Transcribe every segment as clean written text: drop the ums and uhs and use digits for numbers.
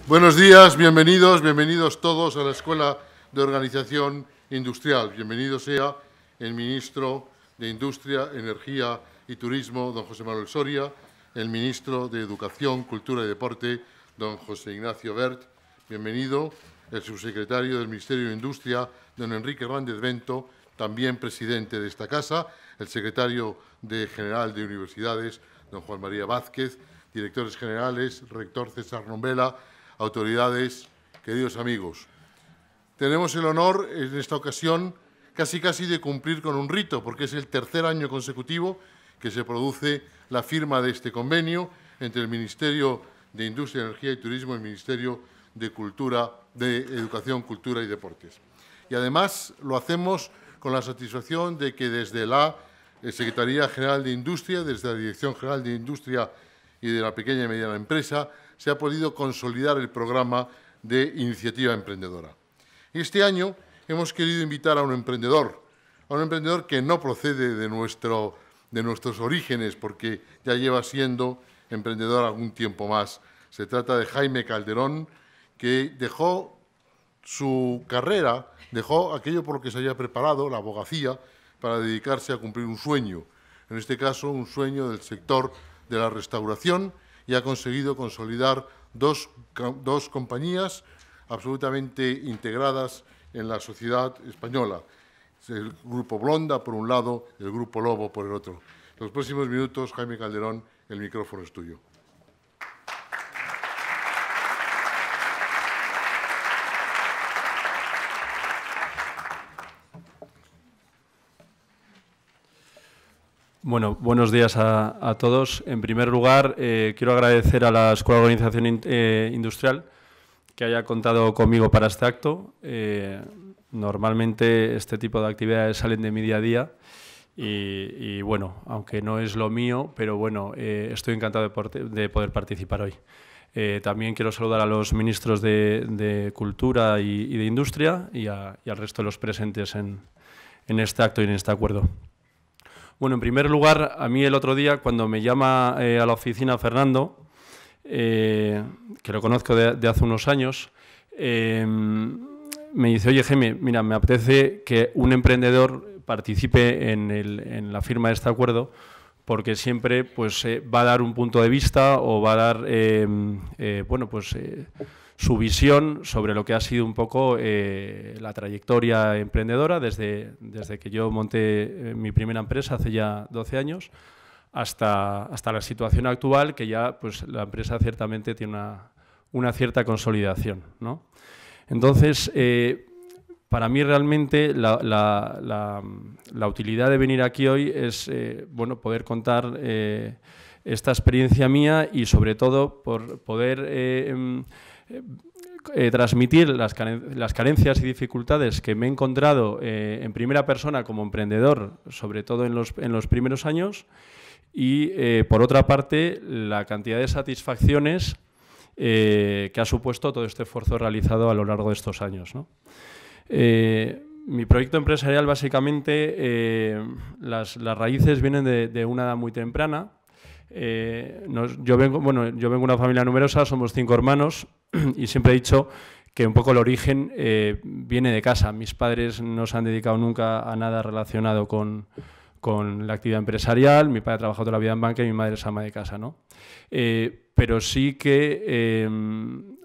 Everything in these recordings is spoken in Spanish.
Buenos días, bienvenidos todos a la Escuela de Organización Industrial. Bienvenido sea el ministro de Industria, Energía y Turismo, don José Manuel Soria, el ministro de Educación, Cultura y Deporte, don José Ignacio Wert. Bienvenido el subsecretario del Ministerio de Industria, don Enrique Hernández Bento, también presidente de esta casa, el secretario general de Universidades, don Juan María Vázquez, directores generales, rector César Nombela, autoridades, queridos amigos. Tenemos el honor en esta ocasión casi de cumplir con un rito, porque es el tercer año consecutivo que se produce la firma de este convenio entre el Ministerio de Industria, Energía y Turismo y el Ministerio de Educación, Cultura y Deportes. Y además lo hacemos con la satisfacción de que desde la Secretaría General de Industria, desde la Dirección General de Industria y de la Pequeña y Mediana Empresa, se ha podido consolidar el programa de iniciativa emprendedora. Este año hemos querido invitar a un emprendedor que no procede de nuestros orígenes, porque ya lleva siendo emprendedor algún tiempo más. Se trata de Jaime Calderón, que dejó su carrera, dejó aquello por lo que se había preparado, la abogacía, para dedicarse a cumplir un sueño, en este caso un sueño del sector de la restauración, y ha conseguido consolidar dos compañías absolutamente integradas en la sociedad española. El Grupo Blonda, por un lado, el Grupo Lobo, por el otro. En los próximos minutos, Jaime Calderón, el micrófono es tuyo. Bueno, buenos días a todos. En primer lugar, quiero agradecer a la Escuela de Organización Industrial que haya contado conmigo para este acto. Normalmente este tipo de actividades salen de mi día a día y bueno, aunque no es lo mío, pero bueno, estoy encantado de poder participar hoy. También quiero saludar a los ministros de Cultura y de Industria y al resto de los presentes en este acto y en este acuerdo. Bueno, en primer lugar, a mí el otro día, cuando me llama a la oficina Fernando, que lo conozco de hace unos años, me dice, oye, Jaime, mira, me apetece que un emprendedor participe en la firma de este acuerdo, porque siempre pues, va a dar un punto de vista o va a dar su visión sobre lo que ha sido un poco la trayectoria emprendedora desde que yo monté mi primera empresa hace ya 12 años hasta la situación actual, que ya pues, la empresa ciertamente tiene una cierta consolidación, ¿no? Entonces, para mí realmente la utilidad de venir aquí hoy es bueno, poder contar esta experiencia mía y sobre todo por poder transmitir las carencias y dificultades que me he encontrado en primera persona como emprendedor, sobre todo en los primeros años, y por otra parte la cantidad de satisfacciones que ha supuesto todo este esfuerzo realizado a lo largo de estos años, ¿no? Mi proyecto empresarial básicamente, las raíces vienen de una edad muy temprana. Yo vengo de una familia numerosa, somos 5 hermanos y siempre he dicho que un poco el origen viene de casa. Mis padres no se han dedicado nunca a nada relacionado con la actividad empresarial. Mi padre ha trabajado toda la vida en banca y mi madre es ama de casa, ¿no? Pero sí que,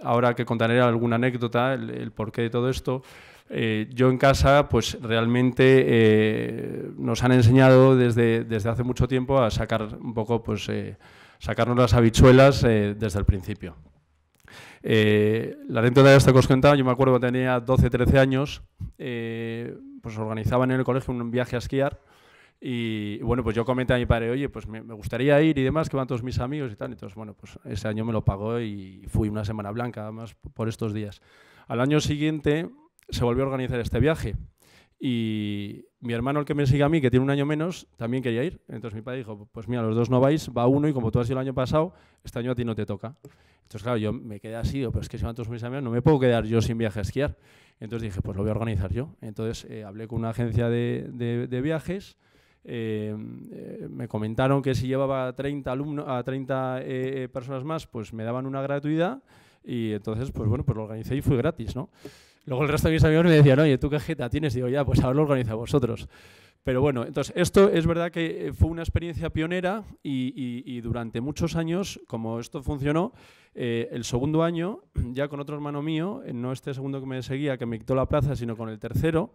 ahora que contaré alguna anécdota, el porqué de todo esto, yo en casa pues realmente nos han enseñado desde hace mucho tiempo a sacar un poco, pues sacarnos las habichuelas desde el principio. La anécdota de esto que os contaba, yo me acuerdo que tenía 12, 13 años, pues organizaban en el colegio un viaje a esquiar. Y bueno, pues yo comenté a mi padre, oye, pues me gustaría ir y demás, que van todos mis amigos y tal. Entonces, bueno, pues ese año me lo pagó y fui una semana blanca, además, por estos días. Al año siguiente se volvió a organizar este viaje y mi hermano, el que me sigue a mí, que tiene un año menos, también quería ir. Entonces mi padre dijo, pues mira, los dos no vais, va uno y como tú has ido el año pasado, este año a ti no te toca. Entonces, claro, yo me quedé así, pero es que si van todos mis amigos, no me puedo quedar yo sin viaje a esquiar. Entonces dije, pues lo voy a organizar yo. Entonces hablé con una agencia de viajes. Me comentaron que si llevaba 30 personas más, pues me daban una gratuidad Y entonces, pues bueno, pues lo organicé y fue gratis, ¿no? Luego el resto de mis amigos me decían, oye, ¿tú qué jeta tienes? Digo, ya, pues ahora lo organizáis vosotros. Pero bueno, entonces esto es verdad que fue una experiencia pionera y durante muchos años, como esto funcionó, el segundo año, ya con otro hermano mío, no este segundo que me seguía, que me quitó la plaza, sino con el tercero,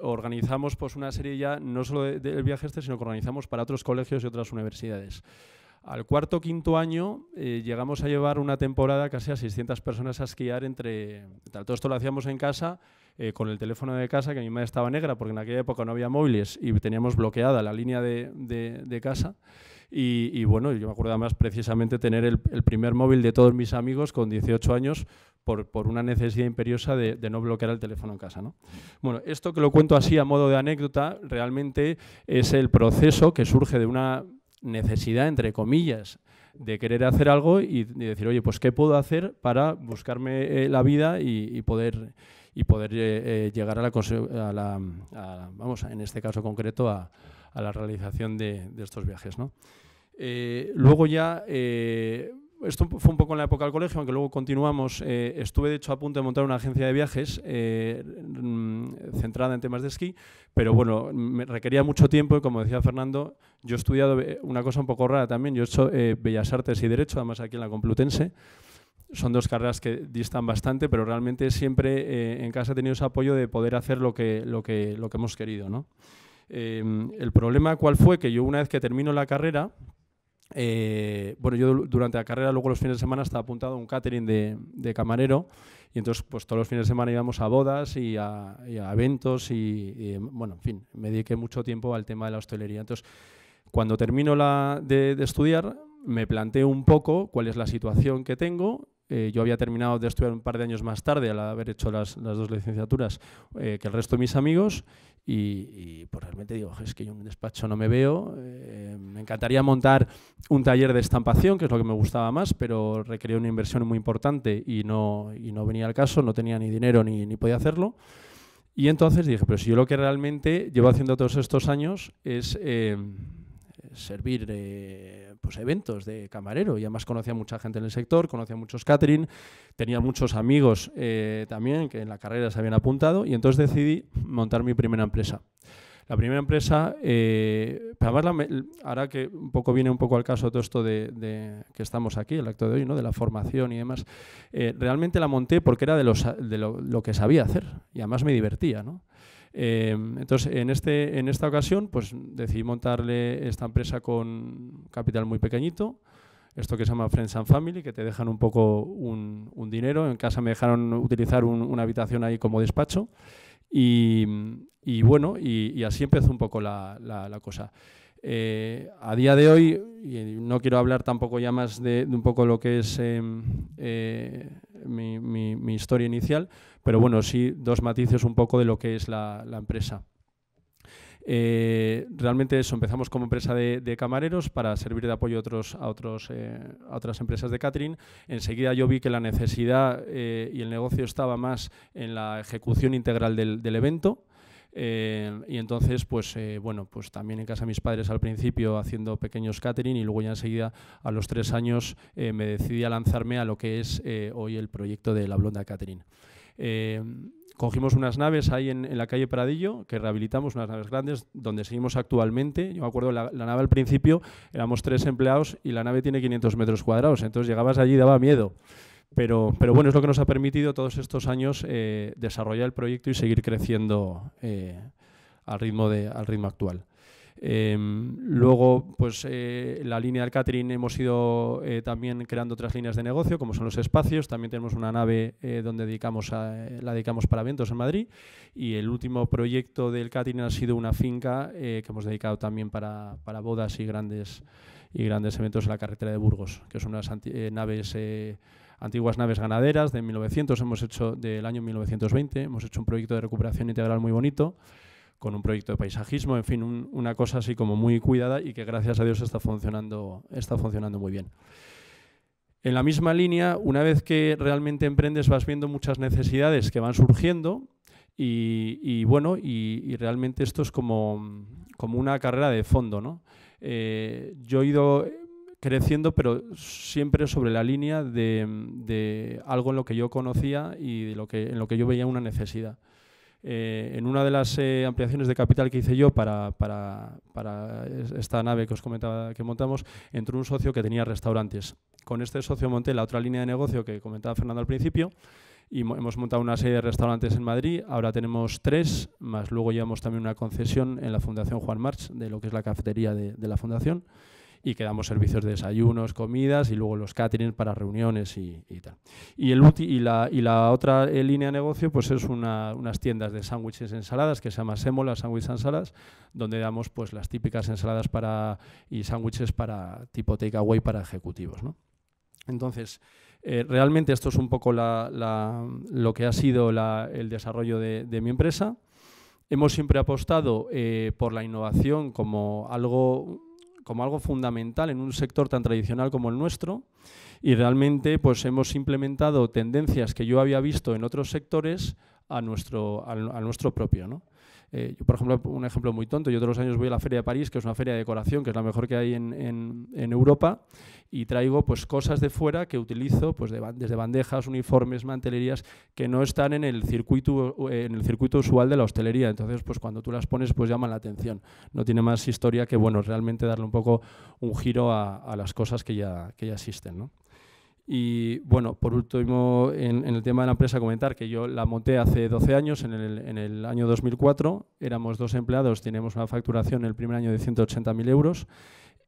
organizamos pues una serie ya, no solo del viaje este, sino que organizamos para otros colegios y otras universidades. Al cuarto o quinto año llegamos a llevar una temporada casi a 600 personas a esquiar entre... Todo esto lo hacíamos en casa, con el teléfono de casa, que mi madre estaba negra porque en aquella época no había móviles y teníamos bloqueada la línea de casa. Y bueno, yo me acuerdo además precisamente tener el primer móvil de todos mis amigos con 18 años por una necesidad imperiosa de no bloquear el teléfono en casa, ¿no? Bueno, esto que lo cuento así a modo de anécdota, realmente es el proceso que surge de una necesidad, entre comillas, de querer hacer algo y decir, oye, pues ¿qué puedo hacer para buscarme la vida y poder llegar vamos, en este caso concreto, a la realización de estos viajes, ¿no? Luego ya, esto fue un poco en la época del colegio, aunque luego continuamos, estuve de hecho a punto de montar una agencia de viajes centrada en temas de esquí, pero bueno, me requería mucho tiempo y como decía Fernando, yo he estudiado una cosa un poco rara también, yo he hecho Bellas Artes y Derecho, además aquí en la Complutense. Son dos carreras que distan bastante, pero realmente siempre en casa he tenido ese apoyo de poder hacer lo que hemos querido, ¿no? El problema, ¿cuál fue? Que yo una vez que termino la carrera, bueno, yo durante la carrera, luego los fines de semana estaba apuntado a un catering de camarero y entonces pues todos los fines de semana íbamos a bodas y a eventos y bueno, en fin, me dediqué mucho tiempo al tema de la hostelería. Entonces, cuando termino de estudiar, me planteo un poco cuál es la situación que tengo. Yo había terminado de estudiar un par de años más tarde, al haber hecho las dos licenciaturas, que el resto de mis amigos, y pues realmente digo, es que yo en un despacho no me veo. Me encantaría montar un taller de estampación, que es lo que me gustaba más, pero requería una inversión muy importante y no venía al caso, no tenía ni dinero ni podía hacerlo. Y entonces dije, pero si yo lo que realmente llevo haciendo todos estos años es servir pues eventos de camarero, y además conocía a mucha gente en el sector, conocía muchos catering, tenía muchos amigos también que en la carrera se habían apuntado, y entonces decidí montar mi primera empresa. La primera empresa, además ahora que un poco viene un poco al caso todo esto de que estamos aquí, el acto de hoy, ¿no? De la formación y demás, realmente la monté porque era de lo que sabía hacer y además me divertía, ¿no? Entonces, en esta ocasión, pues decidí montarle esta empresa con capital muy pequeñito, esto que se llama Friends and Family, que te dejan un poco un dinero. En casa me dejaron utilizar una habitación ahí como despacho y bueno, y así empezó un poco la cosa. A día de hoy, y no quiero hablar tampoco ya más de un poco lo que es mi historia inicial, pero bueno, sí dos matices un poco de lo que es la empresa. Realmente eso, empezamos como empresa de camareros para servir de apoyo a otras empresas de catering. Enseguida yo vi que la necesidad y el negocio estaba más en la ejecución integral del evento. Y entonces, pues bueno, pues también en casa de mis padres al principio haciendo pequeños catering y luego ya enseguida a los 3 años me decidí a lanzarme a lo que es hoy el proyecto de La Blonda Catering. Cogimos unas naves ahí en la calle Pradillo, que rehabilitamos, unas naves grandes, donde seguimos actualmente. Yo me acuerdo, la nave al principio éramos 3 empleados y la nave tiene 500 metros cuadrados, entonces llegabas allí y daba miedo. Pero bueno, es lo que nos ha permitido todos estos años desarrollar el proyecto y seguir creciendo al ritmo actual. Luego, pues la línea del catering hemos ido también creando otras líneas de negocio, como son los espacios. También tenemos una nave donde la dedicamos para eventos en Madrid, y el último proyecto del catering ha sido una finca que hemos dedicado también para bodas y grandes eventos en la carretera de Burgos, que son unas antiguas naves ganaderas de 1900, del año 1920, hemos hecho un proyecto de recuperación integral muy bonito, con un proyecto de paisajismo, en fin, una cosa así como muy cuidada y que gracias a Dios está funcionando muy bien. En la misma línea, una vez que realmente emprendes, vas viendo muchas necesidades que van surgiendo y bueno, y realmente esto es como una carrera de fondo, ¿no? Yo he ido creciendo, pero siempre sobre la línea de algo en lo que yo conocía y en lo que yo veía una necesidad. En una de las ampliaciones de capital que hice yo para esta nave que os comentaba que montamos, entró un socio que tenía restaurantes. Con este socio monté la otra línea de negocio que comentaba Fernando al principio, y hemos montado una serie de restaurantes en Madrid. Ahora tenemos 3, más luego llevamos también una concesión en la Fundación Juan March, de lo que es la cafetería de la Fundación, y que damos servicios de desayunos, comidas y luego los catering para reuniones y tal. Y la otra línea de negocio pues es unas tiendas de sándwiches y ensaladas que se llama Sémola Sándwich and Salads, donde damos pues las típicas ensaladas y sándwiches para tipo takeaway para ejecutivos, ¿no? Entonces, realmente esto es un poco lo que ha sido el desarrollo de mi empresa. Hemos siempre apostado por la innovación como algo fundamental en un sector tan tradicional como el nuestro, y realmente pues hemos implementado tendencias que yo había visto en otros sectores al nuestro propio, ¿no? Yo, por ejemplo, un ejemplo muy tonto, yo todos los años voy a la Feria de París, que es una feria de decoración, que es la mejor que hay en Europa, y traigo pues cosas de fuera que utilizo pues desde bandejas, uniformes, mantelerías, que no están en el circuito usual de la hostelería. Entonces, pues cuando tú las pones, pues llaman la atención. No tiene más historia que, bueno, realmente darle un poco un giro a las cosas que ya existen, ¿no? Y bueno, por último, en el tema de la empresa, comentar que yo la monté hace 12 años, en el año 2004, éramos 2 empleados, teníamos una facturación el primer año de 180.000 euros,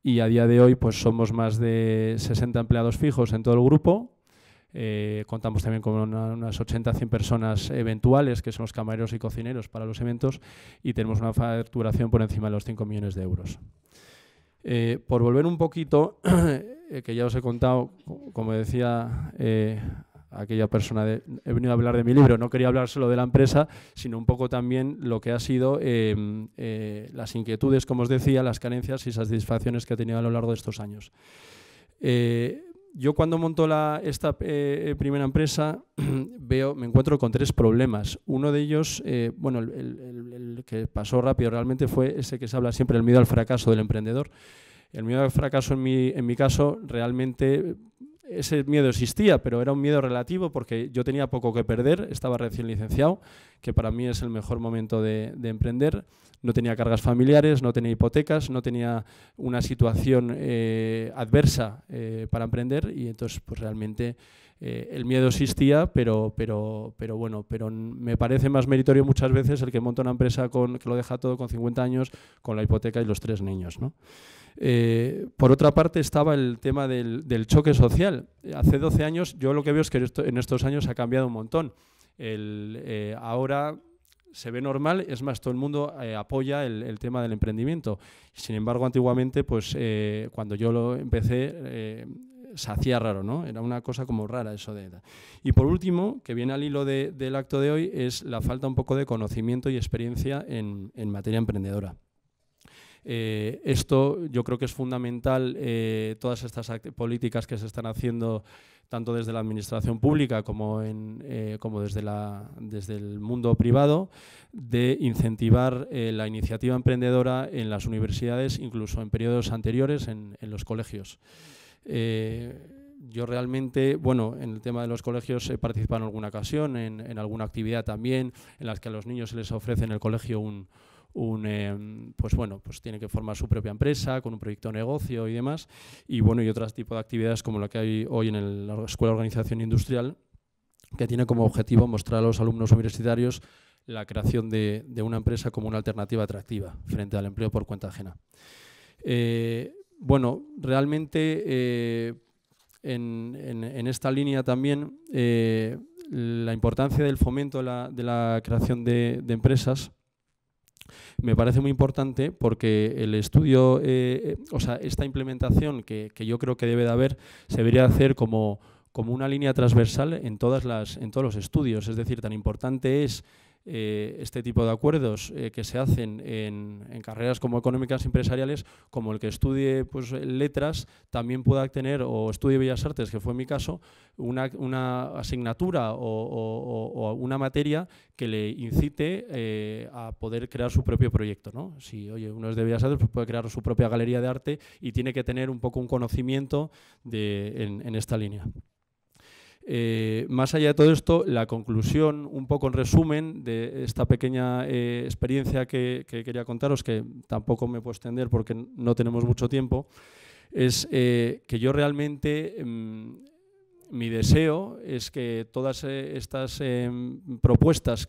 y a día de hoy pues somos más de 60 empleados fijos en todo el grupo. Contamos también con unas 80-100 personas eventuales, que son los camareros y cocineros para los eventos, y tenemos una facturación por encima de los 5 millones de euros. Por volver un poquito, que ya os he contado, como decía aquella persona, he venido a hablar de mi libro, no quería hablar solo de la empresa, sino un poco también lo que ha sido las inquietudes, como os decía, las carencias y satisfacciones que he tenido a lo largo de estos años. Yo cuando monto esta primera empresa me encuentro con 3 problemas. Uno de ellos, bueno, el que pasó rápido realmente fue ese que se habla siempre, el miedo al fracaso del emprendedor. El miedo al fracaso en mi caso realmente ese miedo existía, pero era un miedo relativo porque yo tenía poco que perder, estaba recién licenciado, que para mí es el mejor momento de emprender. No tenía cargas familiares, no tenía hipotecas, no tenía una situación adversa para emprender, y entonces pues realmente el miedo existía, pero me parece más meritorio muchas veces el que monta una empresa que lo deja todo con 50 años, con la hipoteca y los 3 niños, ¿no? Por otra parte estaba el tema del choque social. Hace 12 años yo lo que veo es que en estos años ha cambiado un montón. Ahora se ve normal, es más, todo el mundo apoya el tema del emprendimiento. Sin embargo, antiguamente, pues cuando yo lo empecé, se hacía raro, ¿no? Era una cosa como rara eso de... Y por último, que viene al hilo del acto de hoy, es la falta un poco de conocimiento y experiencia en materia emprendedora. Esto yo creo que es fundamental, todas estas políticas que se están haciendo tanto desde la administración pública como desde el mundo privado, de incentivar la iniciativa emprendedora en las universidades, incluso en periodos anteriores en los colegios. Yo realmente, bueno, en el tema de los colegios he participado en alguna ocasión, en alguna actividad también, en las que a los niños se les ofrece en el colegio pues tiene que formar su propia empresa con un proyecto de negocio y demás, y bueno, y otros tipos de actividades como la que hay hoy en la Escuela de Organización Industrial, que tiene como objetivo mostrar a los alumnos universitarios la creación de una empresa como una alternativa atractiva frente al empleo por cuenta ajena. Bueno, realmente en esta línea también la importancia del fomento de la creación de empresas me parece muy importante, porque el estudio, esta implementación que yo creo que debe de haber, se debería hacer como una línea transversal en todos los estudios. Es decir, tan importante es este tipo de acuerdos que se hacen en carreras como económicas empresariales, como el que estudie pues, letras también pueda tener, o estudie Bellas Artes, que fue mi caso, una asignatura o una materia que le incite a poder crear su propio proyecto, ¿no? Si oye, uno es de Bellas Artes, pues puede crear su propia galería de arte y tiene que tener un poco un conocimiento en esta línea. Más allá de todo esto, la conclusión, un poco en resumen, de esta pequeña experiencia que quería contaros, que tampoco me puedo extender porque no tenemos mucho tiempo, es que yo realmente, mi deseo es que todas estas propuestas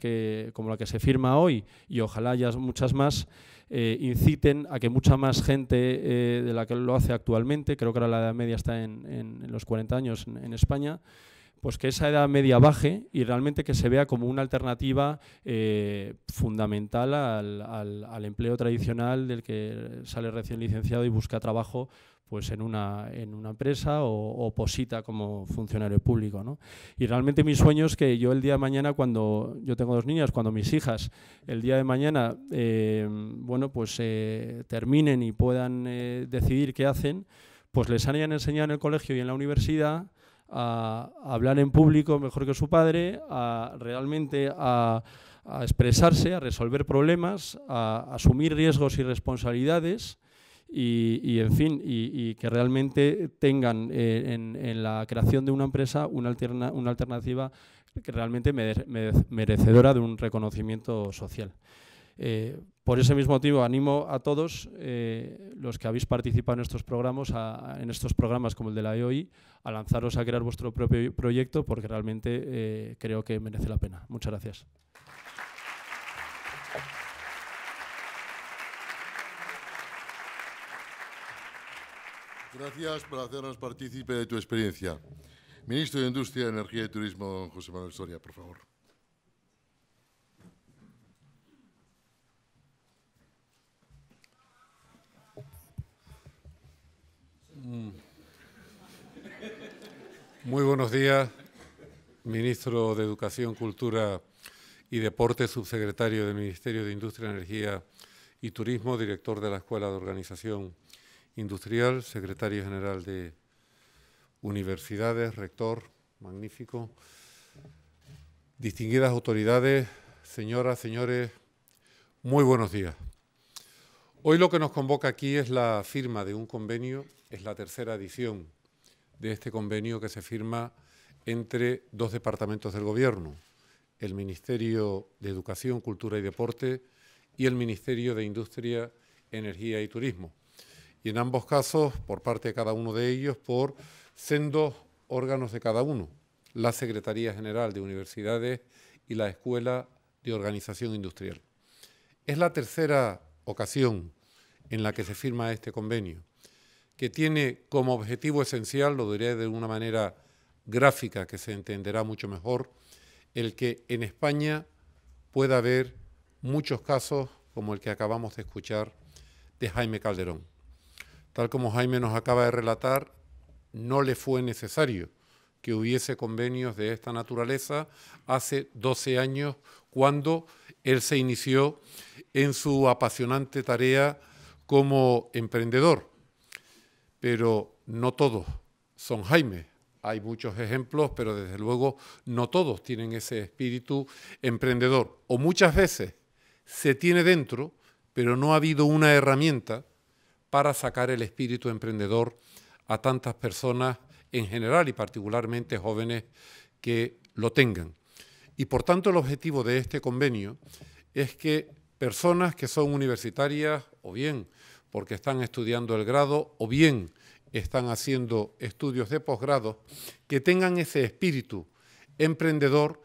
como la que se firma hoy, y ojalá haya muchas más, inciten a que mucha más gente de la que lo hace actualmente, creo que ahora la edad media está en los 40 años en España, pues que esa edad media baje y realmente que se vea como una alternativa fundamental al empleo tradicional del que sale recién licenciado y busca trabajo pues en una empresa o posita como funcionario público, ¿no? Y realmente mi sueño es que yo el día de mañana, cuando yo tengo 2 niñas, cuando mis hijas el día de mañana bueno, pues, terminen y puedan decidir qué hacen, pues les hayan enseñado en el colegio y en la universidad a hablar en público mejor que su padre, realmente a expresarse, a resolver problemas, a asumir riesgos y responsabilidades y en fin, y que realmente tengan en la creación de una empresa una alternativa que realmente merecedora de un reconocimiento social. Por ese mismo motivo animo a todos los que habéis participado en estos programas como el de la EOI a lanzaros a crear vuestro propio proyecto porque realmente creo que merece la pena. Muchas gracias. Gracias por hacernos partícipe de tu experiencia. Ministro de Industria, Energía y Turismo, don José Manuel Soria, por favor. Muy buenos días, Ministro de Educación, Cultura y Deporte, Subsecretario del Ministerio de Industria, Energía y Turismo, Director de la Escuela de Organización Industrial, Secretario General de Universidades, Rector, magnífico, distinguidas autoridades, señoras, señores, muy buenos días. Hoy lo que nos convoca aquí es la firma de un convenio, es la tercera edición de este convenio que se firma entre 2 departamentos del Gobierno, el Ministerio de Educación, Cultura y Deporte y el Ministerio de Industria, Energía y Turismo. Y en ambos casos, por parte de cada uno de ellos, por sendos órganos de cada uno, la Secretaría General de Universidades y la Escuela de Organización Industrial. Es la tercera ocasión en la que se firma este convenio, que tiene como objetivo esencial, lo diré de una manera gráfica que se entenderá mucho mejor, el que en España pueda haber muchos casos como el que acabamos de escuchar de Jaime Calderón. Tal como Jaime nos acaba de relatar, no le fue necesario que hubiese convenios de esta naturaleza hace 12 años, cuando él se inició en su apasionante tarea como emprendedor. Pero no todos son Jaime. Hay muchos ejemplos, pero desde luego no todos tienen ese espíritu emprendedor. O muchas veces se tiene dentro, pero no ha habido una herramienta para sacar el espíritu emprendedor a tantas personas en general y particularmente jóvenes que lo tengan. Y por tanto el objetivo de este convenio es que personas que son universitarias o bien porque están estudiando el grado o bien están haciendo estudios de posgrado, que tengan ese espíritu emprendedor,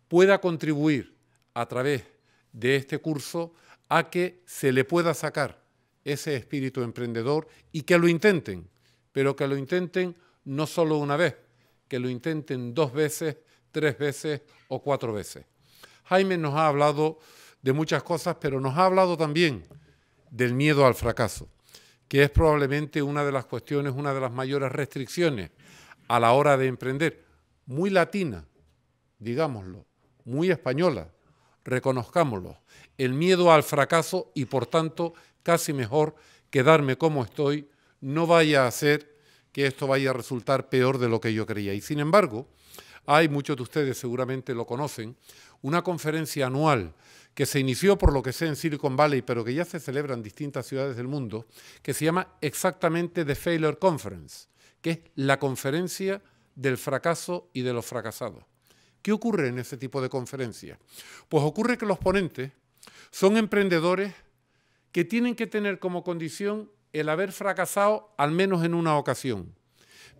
pueda contribuir a través de este curso a que se le pueda sacar ese espíritu emprendedor y que lo intenten, pero que lo intenten no solo una vez, que lo intenten 2 veces, 3 veces o 4 veces. Jaime nos ha hablado de muchas cosas, pero nos ha hablado también del miedo al fracaso, que es probablemente una de las cuestiones, una de las mayores restricciones a la hora de emprender, muy latina, digámoslo, muy española, reconozcámoslo, el miedo al fracaso y, por tanto, casi mejor quedarme como estoy, no vaya a ser que esto vaya a resultar peor de lo que yo creía. Y, sin embargo, hay, muchos de ustedes seguramente lo conocen, una conferencia anual que se inició, por lo que sé, en Silicon Valley, pero que ya se celebra en distintas ciudades del mundo, que se llama exactamente The Failure Conference, que es la conferencia del fracaso y de los fracasados. ¿Qué ocurre en ese tipo de conferencias? Pues ocurre que los ponentes son emprendedores que tienen que tener como condición el haber fracasado al menos en una ocasión.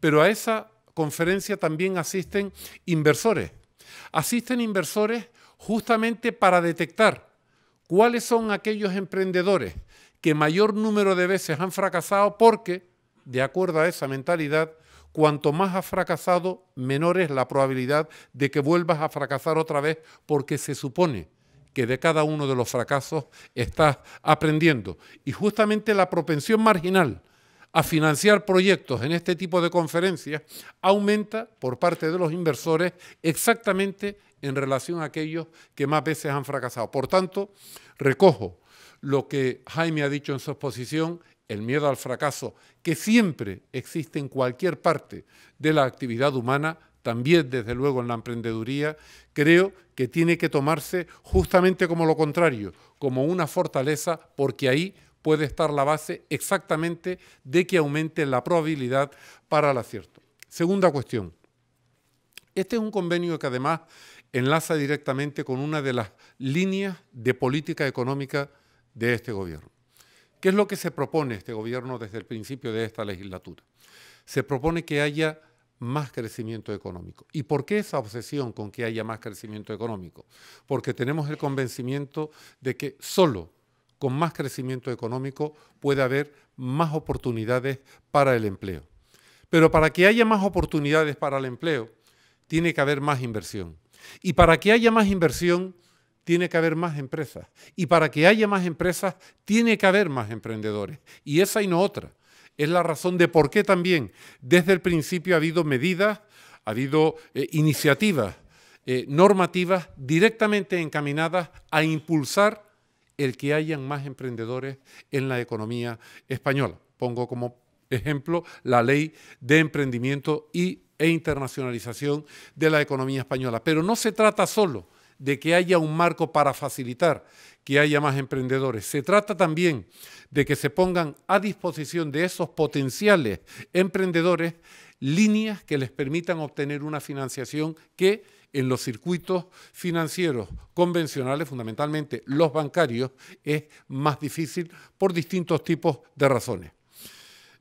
Pero a esa conferencia también asisten inversores. Asisten inversores justamente para detectar cuáles son aquellos emprendedores que mayor número de veces han fracasado, porque, de acuerdo a esa mentalidad, cuanto más has fracasado, menor es la probabilidad de que vuelvas a fracasar otra vez, porque se supone que de cada uno de los fracasos estás aprendiendo. Y justamente la propensión marginal a financiar proyectos en este tipo de conferencias aumenta por parte de los inversores exactamente en relación a aquellos que más veces han fracasado. Por tanto, recojo lo que Jaime ha dicho en su exposición, el miedo al fracaso, que siempre existe en cualquier parte de la actividad humana, también desde luego en la emprendeduría, creo que tiene que tomarse justamente como lo contrario, como una fortaleza, porque ahí puede estar la base exactamente de que aumente la probabilidad para el acierto. Segunda cuestión. Este es un convenio que además enlaza directamente con una de las líneas de política económica de este gobierno. ¿Qué es lo que se propone este gobierno desde el principio de esta legislatura? Se propone que haya más crecimiento económico. ¿Y por qué esa obsesión con que haya más crecimiento económico? Porque tenemos el convencimiento de que solo con más crecimiento económico puede haber más oportunidades para el empleo. Pero para que haya más oportunidades para el empleo, tiene que haber más inversión. Y para que haya más inversión, tiene que haber más empresas. Y para que haya más empresas, tiene que haber más emprendedores. Y esa y no otra es la razón de por qué también desde el principio ha habido medidas, ha habido iniciativas normativas directamente encaminadas a impulsar el que hayan más emprendedores en la economía española. Pongo como ejemplo la Ley de Emprendimiento e Internacionalización de la economía española. Pero no se trata solo de que haya un marco para facilitar que haya más emprendedores. Se trata también de que se pongan a disposición de esos potenciales emprendedores líneas que les permitan obtener una financiación que en los circuitos financieros convencionales, fundamentalmente los bancarios, es más difícil por distintos tipos de razones.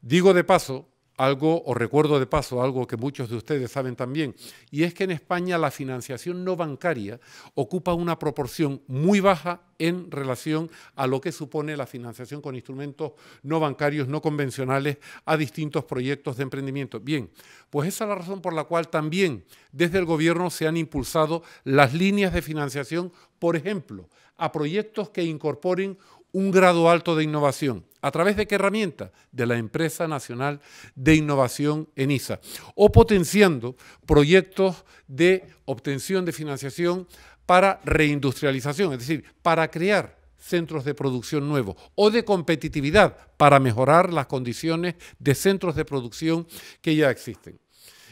Digo de paso algo, o recuerdo de paso algo que muchos de ustedes saben también, y es que en España la financiación no bancaria ocupa una proporción muy baja en relación a lo que supone la financiación con instrumentos no bancarios, no convencionales, a distintos proyectos de emprendimiento. Bien, pues esa es la razón por la cual también desde el Gobierno se han impulsado las líneas de financiación, por ejemplo, a proyectos que incorporen un grado alto de innovación. ¿A través de qué herramienta? De la Empresa Nacional de Innovación ENISA. O potenciando proyectos de obtención de financiación para reindustrialización, es decir, para crear centros de producción nuevos, o de competitividad para mejorar las condiciones de centros de producción que ya existen.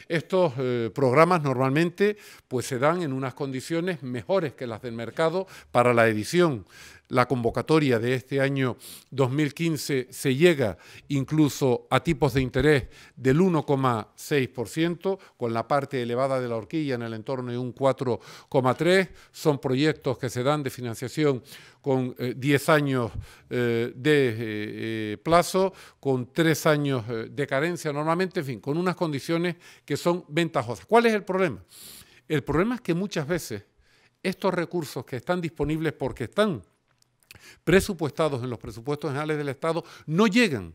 Estos programas normalmente pues, se dan en unas condiciones mejores que las del mercado. Para la edición, la convocatoria de este año 2015 se llega incluso a tipos de interés del 1,6%, con la parte elevada de la horquilla en el entorno de un 4,3%. Son proyectos que se dan de financiación con 10 años de plazo, con 3 años de carencia normalmente, en fin, con unas condiciones que son ventajosas. ¿Cuál es el problema? El problema es que muchas veces estos recursos que están disponibles porque están presupuestados en los presupuestos generales del Estado no llegan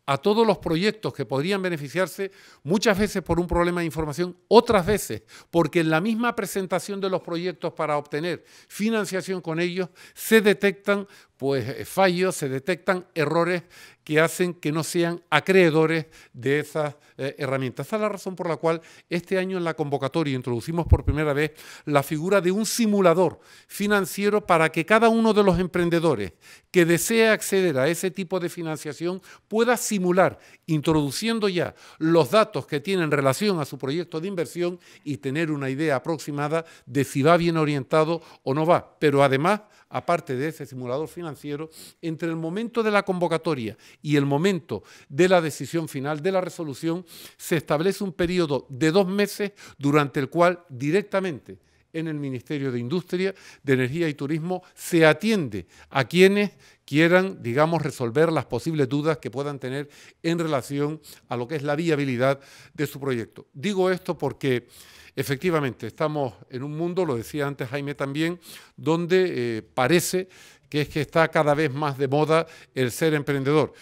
a todos los proyectos que podrían beneficiarse, muchas veces por un problema de información, otras veces porque en la misma presentación de los proyectos para obtener financiación con ellos se detectan pues fallos, se detectan errores que hacen que no sean acreedores de esas herramientas. Esa es la razón por la cual este año en la convocatoria introducimos por primera vez la figura de un simulador financiero para que cada uno de los emprendedores que desee acceder a ese tipo de financiación pueda simular, introduciendo ya los datos que tienen en relación a su proyecto de inversión y tener una idea aproximada de si va bien orientado o no va. Pero además, aparte de ese simulador financiero, entre el momento de la convocatoria y el momento de la decisión final de la resolución, se establece un periodo de 2 meses durante el cual directamente en el Ministerio de Industria, de Energía y Turismo se atiende a quienes quieran, digamos, resolver las posibles dudas que puedan tener en relación a lo que es la viabilidad de su proyecto. Digo esto porque efectivamente estamos en un mundo, lo decía antes Jaime también, donde parece que está cada vez más de moda el ser emprendedor.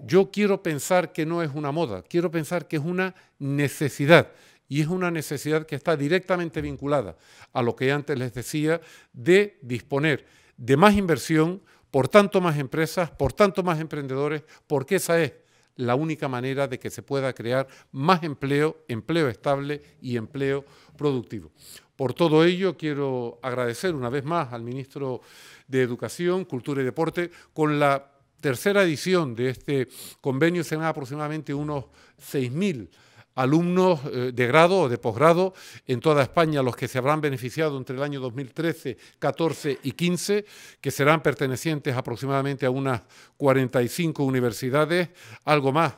Yo quiero pensar que no es una moda, quiero pensar que es una necesidad. Y es una necesidad que está directamente vinculada a lo que antes les decía, de disponer de más inversión, por tanto más empresas, por tanto más emprendedores, porque esa es la única manera de que se pueda crear más empleo, empleo estable y empleo productivo. Por todo ello, quiero agradecer una vez más al ministro de Educación, Cultura y Deporte. Con la tercera edición de este convenio serán aproximadamente unos 6.000 alumnos de grado o de posgrado en toda España, los que se habrán beneficiado entre el año 2013, 14 y 15, que serán pertenecientes aproximadamente a unas 45 universidades, algo más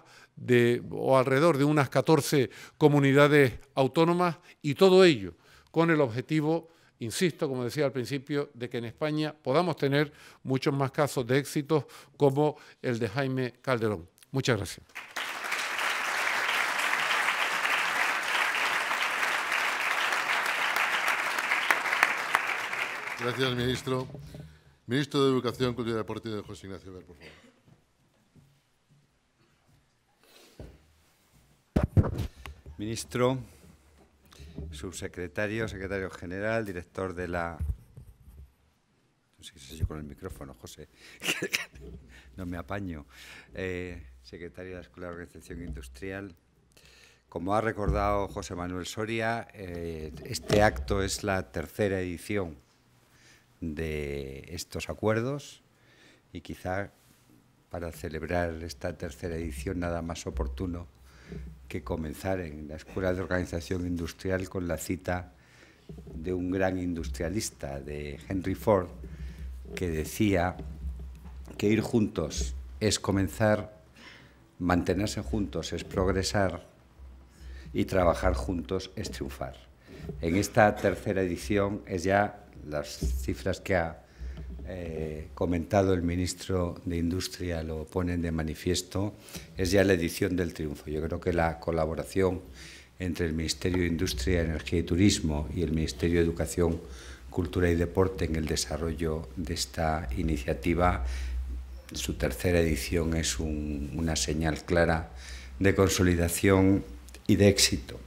o alrededor de unas 14 comunidades autónomas, y todo ello con el objetivo, insisto, como decía al principio, de que en España podamos tener muchos más casos de éxitos como el de Jaime Calderón. Muchas gracias. Gracias, ministro. Ministro de Educación, Cultura y Deporte, José Ignacio Ver, por favor. Ministro, subsecretario, secretario general, director de la... No sé si yo con el micrófono, José, no me apaño. Secretario de la Escuela de Organización Industrial. Como ha recordado José Manuel Soria, este acto es la tercera edición de estos acuerdos y quizá para celebrar esta tercera edición nada más oportuno que comenzar en la Escuela de Organización Industrial con la cita de un gran industrialista, de Henry Ford, que decía que ir juntos es comenzar, mantenerse juntos es progresar y trabajar juntos es triunfar. En esta tercera edición es ya las cifras que ha comentado el ministro de Industria lo ponen de manifiesto, es ya la edición del triunfo. Yo creo que la colaboración entre el Ministerio de Industria, Energía y Turismo y el Ministerio de Educación, Cultura y Deporte en el desarrollo de esta iniciativa, su tercera edición, es una señal clara de consolidación y de éxito.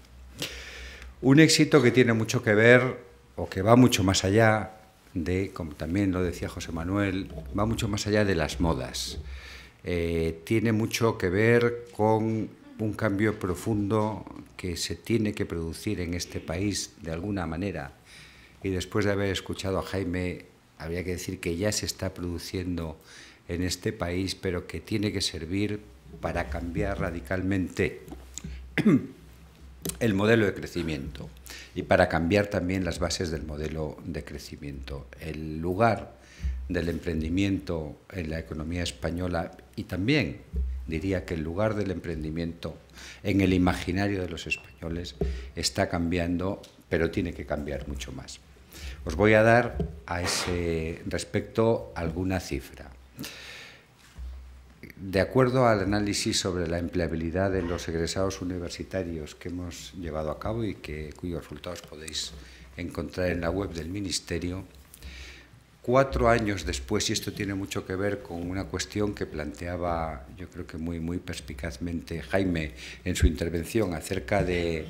Un éxito que tiene mucho que ver o que va mucho más allá de, como también lo decía José Manuel, va mucho más allá de las modas. Tiene mucho que ver con un cambio profundo que se tiene que producir en este país de alguna manera. Y después de haber escuchado a Jaime, habría que decir que ya se está produciendo en este país, pero que tiene que servir para cambiar radicalmente el modelo de crecimiento y para cambiar también las bases del modelo de crecimiento. El lugar del emprendimiento en la economía española y también diría que el lugar del emprendimiento en el imaginario de los españoles está cambiando, pero tiene que cambiar mucho más. Os voy a dar a ese respecto alguna cifra. De acuerdo al análisis sobre la empleabilidad de los egresados universitarios que hemos llevado a cabo y cuyos resultados podéis encontrar en la web del Ministerio, 4 años después, y esto tiene mucho que ver con una cuestión que planteaba, yo creo que muy perspicazmente Jaime en su intervención acerca de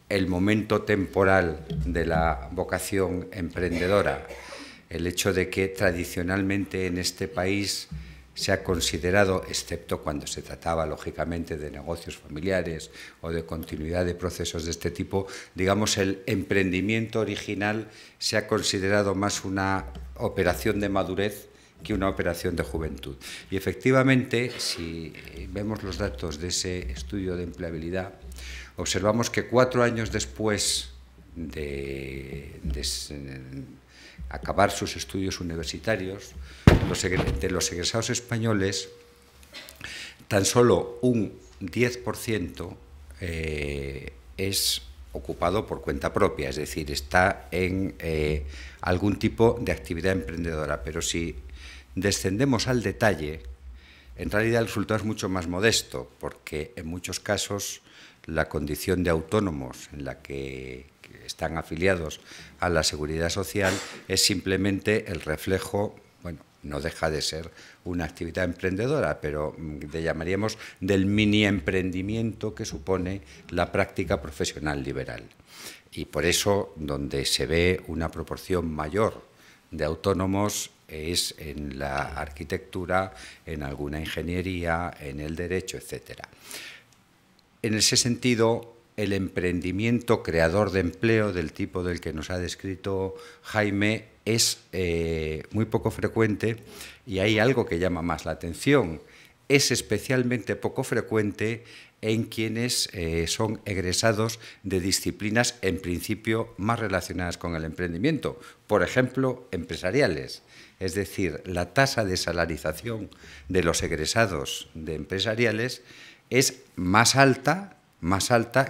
el momento temporal de la vocación emprendedora. el hecho de que tradicionalmente en este país se ha considerado, excepto cuando se trataba lógicamente de negocios familiares o de continuidad de procesos de este tipo, digamos, el emprendimiento original se ha considerado más una operación de madurez que una operación de juventud. Y efectivamente, si vemos los datos de ese estudio de empleabilidad, observamos que 4 años después de acabar sus estudios universitarios, de los egresados españoles, tan solo un 10% es ocupado por cuenta propia, es decir, está en algún tipo de actividad emprendedora. Pero si descendemos al detalle, en realidad el resultado es mucho más modesto, porque en muchos casos la condición de autónomos en la que están afiliados a la Seguridad Social es simplemente el reflejo, bueno, no deja de ser una actividad emprendedora, pero le llamaríamos del mini emprendimiento que supone la práctica profesional liberal. Y por eso, donde se ve una proporción mayor de autónomos es en la arquitectura, en alguna ingeniería, en el derecho, etc. En ese sentido, el emprendimiento creador de empleo del tipo del que nos ha descrito Jaime es muy poco frecuente, y hay algo que llama más la atención. Es especialmente poco frecuente en quienes son egresados de disciplinas en principio más relacionadas con el emprendimiento, por ejemplo, empresariales. Es decir, la tasa de salarización de los egresados de empresariales es más alta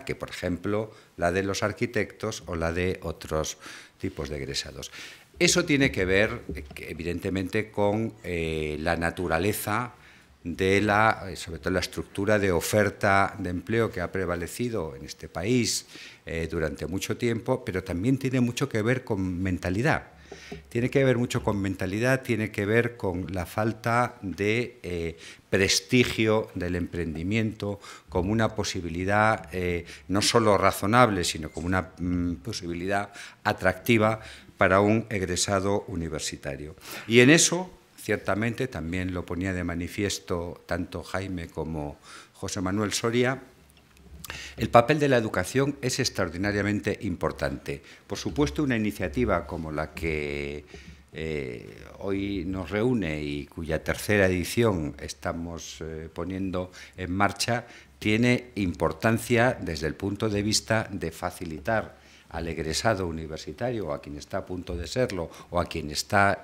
que, por ejemplo, la de los arquitectos o la de otros tipos de egresados. Eso tiene que ver, evidentemente, con la naturaleza de sobre todo la estructura de oferta de empleo que ha prevalecido en este país durante mucho tiempo, pero también tiene mucho que ver con mentalidad. Tiene que ver mucho con mentalidad, tiene que ver con la falta de prestigio del emprendimiento como una posibilidad no solo razonable, sino como una posibilidad atractiva para un egresado universitario. Y en eso, ciertamente, también lo ponía de manifiesto tanto Jaime como José Manuel Soria, el papel de la educación es extraordinariamente importante. Por supuesto, una iniciativa como la que hoy nos reúne y cuya tercera edición estamos poniendo en marcha, tiene importancia desde el punto de vista de facilitar al egresado universitario o a quien está a punto de serlo o a quien está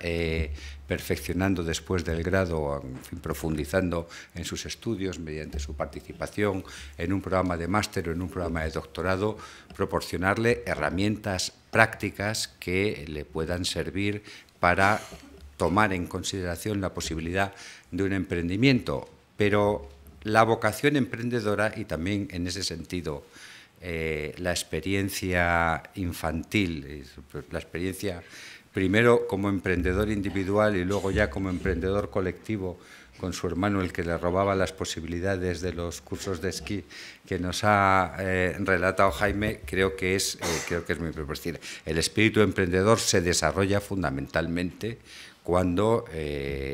perfeccionando después del grado o en fin, profundizando en sus estudios mediante su participación en un programa de máster o en un programa de doctorado, proporcionarle herramientas prácticas que le puedan servir para tomar en consideración la posibilidad de un emprendimiento. Pero la vocación emprendedora, y también en ese sentido la experiencia infantil, la experiencia primero como emprendedor individual y luego ya como emprendedor colectivo con su hermano, el que le robaba las posibilidades de los cursos de esquí que nos ha relatado Jaime, creo que es muy proporcional. El espíritu emprendedor se desarrolla fundamentalmente cuando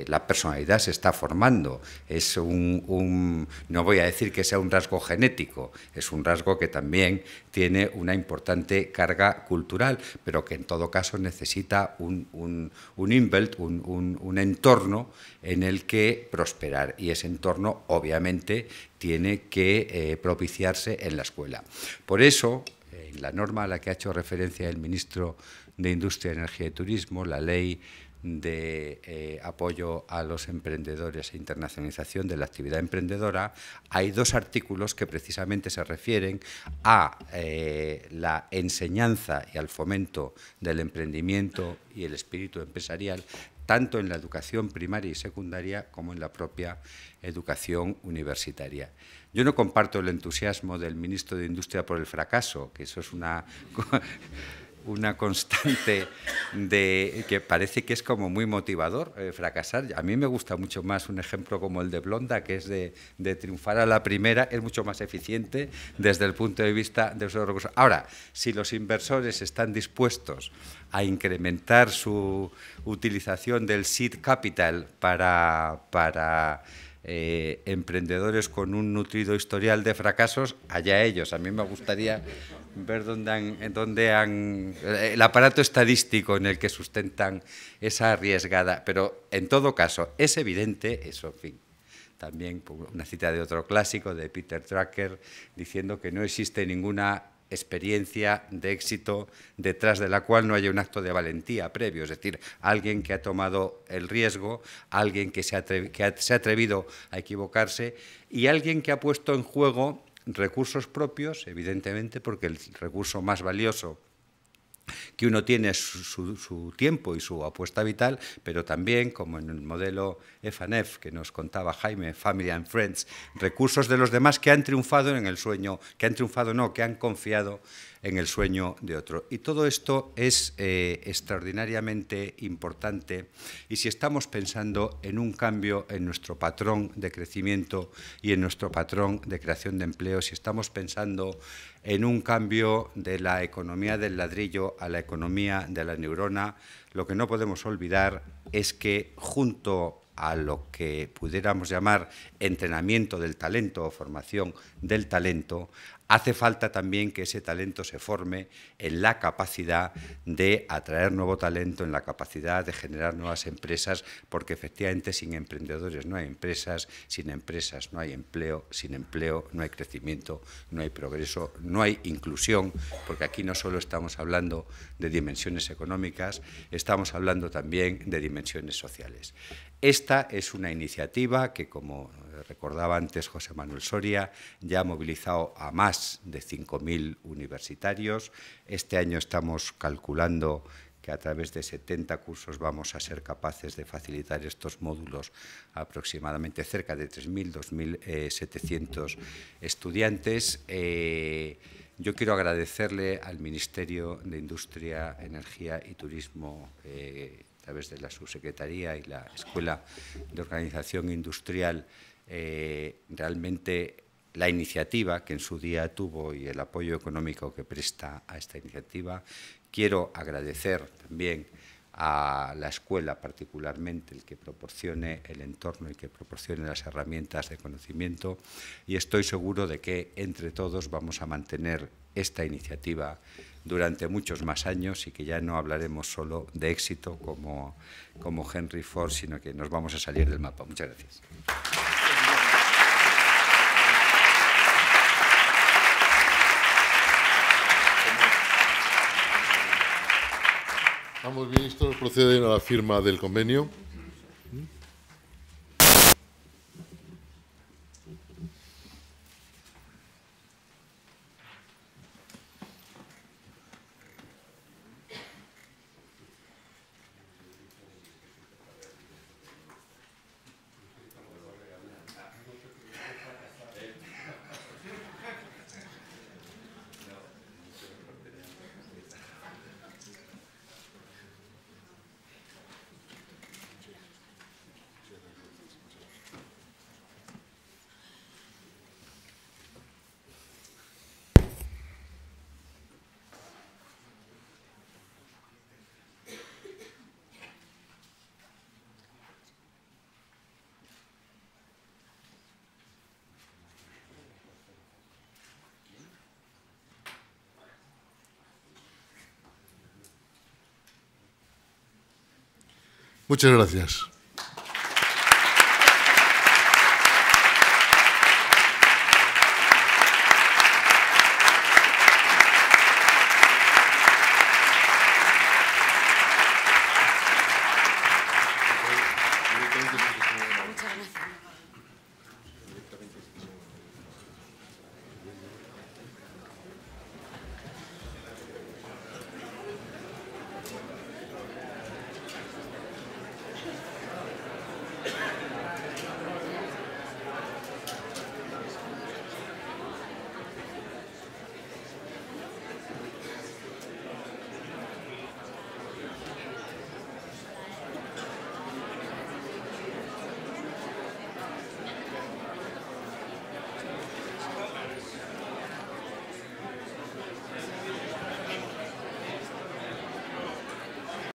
la personalidad se está formando. Es no voy a decir que sea un rasgo genético, es un rasgo que también tiene una importante carga cultural, pero que en todo caso necesita un entorno en el que prosperar, y ese entorno obviamente tiene que propiciarse en la escuela. Por eso, en la norma a la que ha hecho referencia el ministro de Industria, Energía y Turismo, la ley de apoyo a los emprendedores e internacionalización de la actividad emprendedora, hay 2 artículos que precisamente se refieren a la enseñanza y al fomento del emprendimiento y el espíritu empresarial, tanto en la educación primaria y secundaria como en la propia educación universitaria. Yo no comparto el entusiasmo del ministro de Industria por el fracaso, que eso es una una constante de que parece que es como muy motivador fracasar. A mí me gusta mucho más un ejemplo como el de Blondà, que es de triunfar a la primera, es mucho más eficiente desde el punto de vista de esos recursos. Ahora, si los inversores están dispuestos a incrementar su utilización del seed capital para emprendedores con un nutrido historial de fracasos, allá ellos. A mí me gustaría ver dónde han el aparato estadístico en el que sustentan esa arriesgada. Pero, en todo caso, es evidente, eso, en fin, también una cita de otro clásico, de Peter Drucker, diciendo que no existe ninguna experiencia de éxito detrás de la cual no haya un acto de valentía previo, es decir, alguien que ha tomado el riesgo, alguien que se ha atrevido a equivocarse y alguien que ha puesto en juego recursos propios, evidentemente, porque el recurso más valioso que uno tiene es su tiempo y su apuesta vital, pero también, como en el modelo F&F que nos contaba Jaime, Family and Friends, recursos de los demás que han triunfado en el sueño, que han confiado en el sueño de otro. Y todo esto es extraordinariamente importante, y si estamos pensando en un cambio en nuestro patrón de crecimiento y en nuestro patrón de creación de empleo, si estamos pensando en un cambio de la economía del ladrillo a la economía de la neurona, lo que no podemos olvidar es que junto a lo que pudiéramos llamar entrenamiento del talento o formación del talento, hace falta también que ese talento se forme en la capacidad de atraer nuevo talento, en la capacidad de generar nuevas empresas, porque efectivamente sin emprendedores no hay empresas, sin empresas no hay empleo, sin empleo no hay crecimiento, no hay progreso, no hay inclusión, porque aquí no solo estamos hablando de dimensiones económicas, estamos hablando también de dimensiones sociales. Esta es una iniciativa que, como recordaba antes José Manuel Soria, ya ha movilizado a más de 5.000 universitarios. Este año estamos calculando que a través de 70 cursos vamos a ser capaces de facilitar estos módulos a aproximadamente cerca de 3.000, 2.700 estudiantes. Yo quiero agradecerle al Ministerio de Industria, Energía y Turismo, a través de la Subsecretaría y la Escuela de Organización Industrial, realmente la iniciativa que en su día tuvo y el apoyo económico que presta a esta iniciativa. Quiero agradecer también a la escuela, particularmente, el que proporcione el entorno y que proporcione las herramientas de conocimiento, y estoy seguro de que entre todos vamos a mantener esta iniciativa durante muchos más años y que ya no hablaremos solo de éxito como Henry Ford, sino que nos vamos a salir del mapa. Muchas gracias. Ambos ministros proceden a la firma del convenio. Muchas gracias.